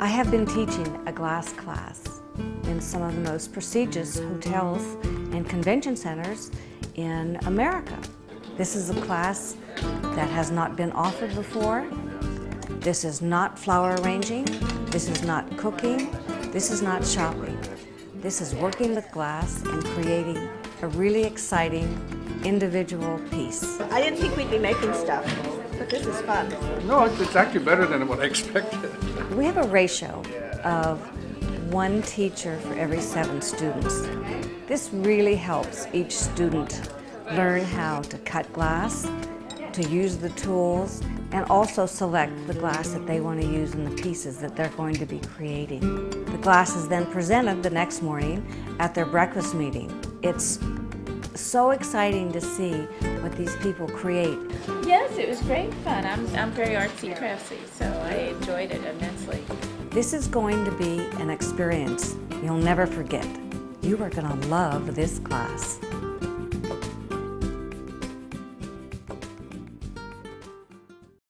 I have been teaching a glass class in some of the most prestigious hotels and convention centers in America. This is a class that has not been offered before. This is not flower arranging. This is not cooking. This is not shopping. This is working with glass and creating a really exciting individual piece. I didn't think we'd be making stuff, but this is fun. No, it's actually better than what I expected. We have a ratio of 1 teacher for every 7 students. This really helps each student learn how to cut glass, to use the tools, and also select the glass that they want to use in the pieces that they're going to be creating. The glass is then presented the next morning at their breakfast meeting. It's so exciting to see what these people create. Yes, it was great fun. I'm very artsy craftsy, so I enjoyed it immensely. This is going to be an experience you'll never forget. You are going to love this class.